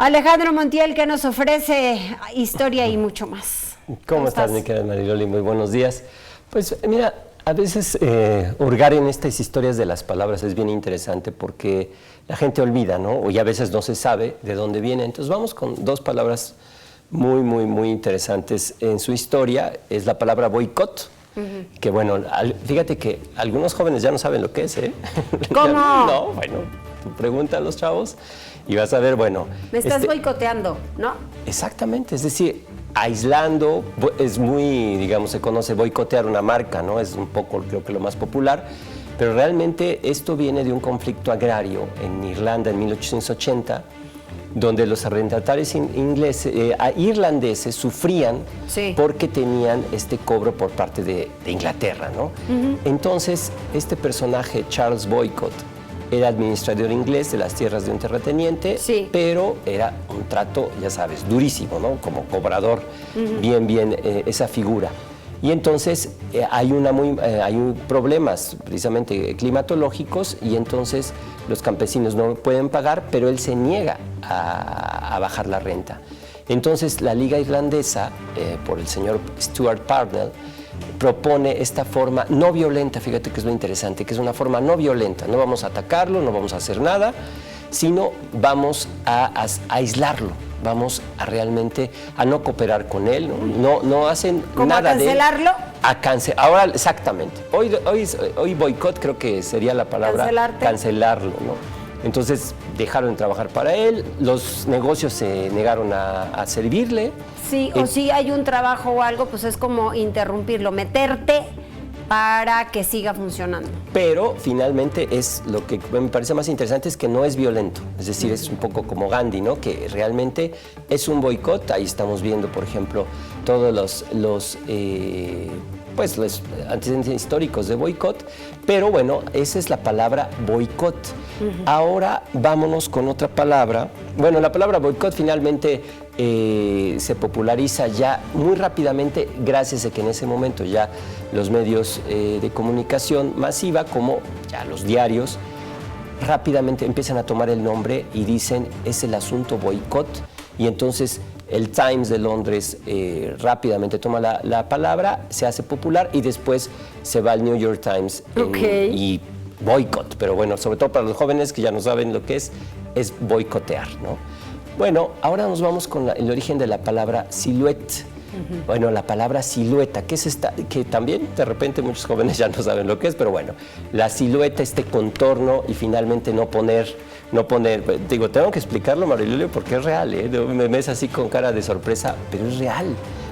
Alejandro Montiel, que nos ofrece historia y mucho más. ¿Cómo estás, mi querida Mariloli? Muy buenos días. Pues mira, a veces hurgar en estas historias de las palabras es bien interesante porque la gente olvida, ¿no? Y a veces no se sabe de dónde viene. Entonces vamos con dos palabras muy interesantes en su historia. Es la palabra boicot. Que bueno, fíjate que algunos jóvenes ya no saben lo que es, ¿eh? ¿Cómo? No, bueno, tú pregunta a los chavos y vas a ver, bueno... Me estás boicoteando, ¿no? Exactamente, es decir, aislando, es muy, digamos, se conoce boicotear una marca, ¿no? Es un poco, creo que lo más popular, pero realmente esto viene de un conflicto agrario en Irlanda en 1880, donde los arrendatarios irlandeses sufrían porque tenían este cobro por parte de Inglaterra, ¿no? Entonces, este personaje, Charles Boycott, era administrador inglés de las tierras de un terrateniente, pero era un trato, ya sabes, durísimo, ¿no? Como cobrador, bien esa figura. Y entonces hay problemas precisamente climatológicos y entonces los campesinos no pueden pagar, pero él se niega a bajar la renta. Entonces la Liga Irlandesa, por el señor Stuart Parnell, propone esta forma no violenta, fíjate que es lo interesante, que es una forma no violenta, no vamos a atacarlo, no vamos a hacer nada, sino vamos a aislarlo. Vamos a realmente a no cooperar con él, no hacen nada de él. ¿A cancelarlo? Ahora, exactamente. Hoy boicot creo que sería la palabra cancelarlo, ¿no? Entonces dejaron de trabajar para él, los negocios se negaron a servirle. Sí, o si hay un trabajo o algo, pues es como interrumpirlo, meterte para que siga funcionando. Pero finalmente es lo que me parece más interesante es que no es violento, es decir, es un poco como Gandhi, ¿no? Que realmente es un boicot. Ahí estamos viendo, por ejemplo, todos los antecedentes históricos de boicot, pero bueno, esa es la palabra boicot. Ahora vámonos con otra palabra. Bueno, la palabra boicot finalmente se populariza ya muy rápidamente gracias a que en ese momento ya los medios de comunicación masiva, como ya los diarios, rápidamente empiezan a tomar el nombre y dicen es el asunto boicot, y entonces el Times de Londres rápidamente toma la palabra, se hace popular y después se va al New York Times y boicot, pero bueno, sobre todo para los jóvenes que ya no saben lo que es boicotear, ¿no? Bueno, ahora nos vamos con el origen de la palabra silhouette. Bueno, la palabra silueta, ¿qué es esta? Que también de repente muchos jóvenes ya no saben lo que es, pero bueno, la silueta, este contorno y finalmente no poner, digo, tengo que explicarlo, Marilolio, porque es real, ¿eh? Me ves así con cara de sorpresa, pero es real.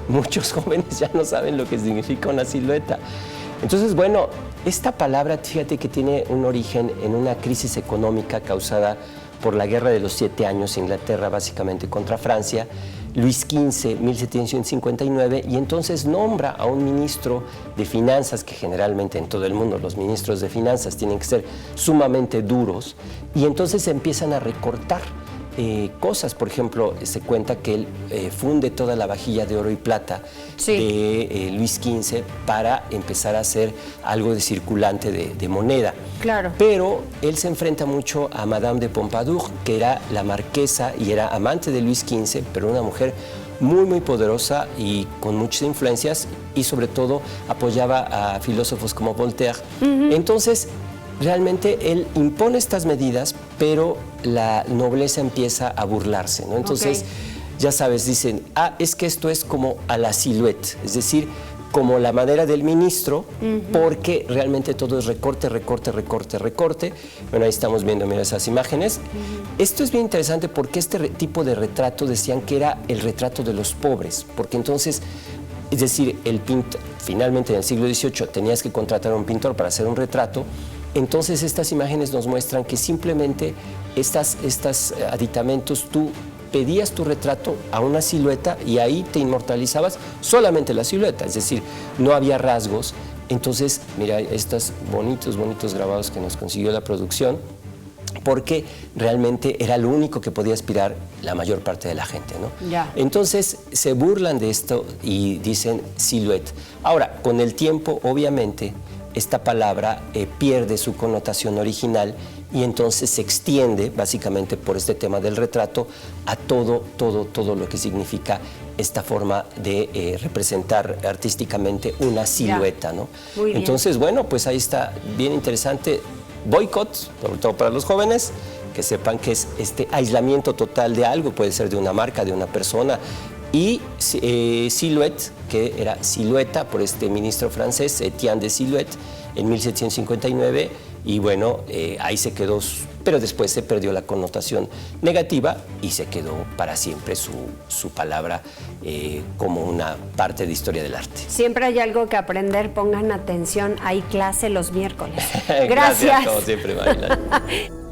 Muchos jóvenes ya no saben lo que significa una silueta. Entonces, bueno, esta palabra, fíjate que tiene un origen en una crisis económica causada por la Guerra de los 7 años, Inglaterra básicamente contra Francia, Luis XV, 1759, y entonces nombra a un ministro de finanzas, que generalmente en todo el mundo los ministros de finanzas tienen que ser sumamente duros, y entonces empiezan a recortar cosas. Por ejemplo, se cuenta que él funde toda la vajilla de oro y plata de Luis XV para empezar a hacer algo de circulante de moneda. Claro. Pero él se enfrenta mucho a Madame de Pompadour, que era la marquesa y era amante de Luis XV, pero una mujer muy poderosa y con muchas influencias, y sobre todo apoyaba a filósofos como Voltaire. Entonces, realmente él impone estas medidas, pero la nobleza empieza a burlarse, ¿no? Entonces, ya sabes, dicen, es que esto es como a la silhouette, es decir, como la manera del ministro, porque realmente todo es recorte. Bueno, ahí estamos viendo, mira, esas imágenes. Esto es bien interesante porque este tipo de retrato decían que era el retrato de los pobres, porque entonces, es decir, el pintor, finalmente en el siglo XVIII tenías que contratar a un pintor para hacer un retrato. Entonces estas imágenes nos muestran que simplemente estos aditamentos, tú pedías tu retrato a una silueta y ahí te inmortalizabas solamente la silueta, es decir, no había rasgos. Entonces, mira, estos bonitos grabados que nos consiguió la producción, porque realmente era lo único que podía aspirar la mayor parte de la gente, ¿no? Ya. Entonces se burlan de esto y dicen silhouette. Ahora, con el tiempo, obviamente, esta palabra pierde su connotación original y entonces se extiende básicamente por este tema del retrato a todo lo que significa esta forma de representar artísticamente una silueta, ¿no? Muy bien. Entonces, bueno, pues ahí está, bien interesante. Boicot, sobre todo para los jóvenes, que sepan que es este aislamiento total de algo, puede ser de una marca, de una persona, y Silhouette, que era silueta por este ministro francés, Etienne de Silhouette, en 1759, y bueno, ahí se quedó, pero después se perdió la connotación negativa y se quedó para siempre su palabra como una parte de historia del arte. Siempre hay algo que aprender, pongan atención, hay clase los miércoles. Gracias. Como siempre, Marilyn.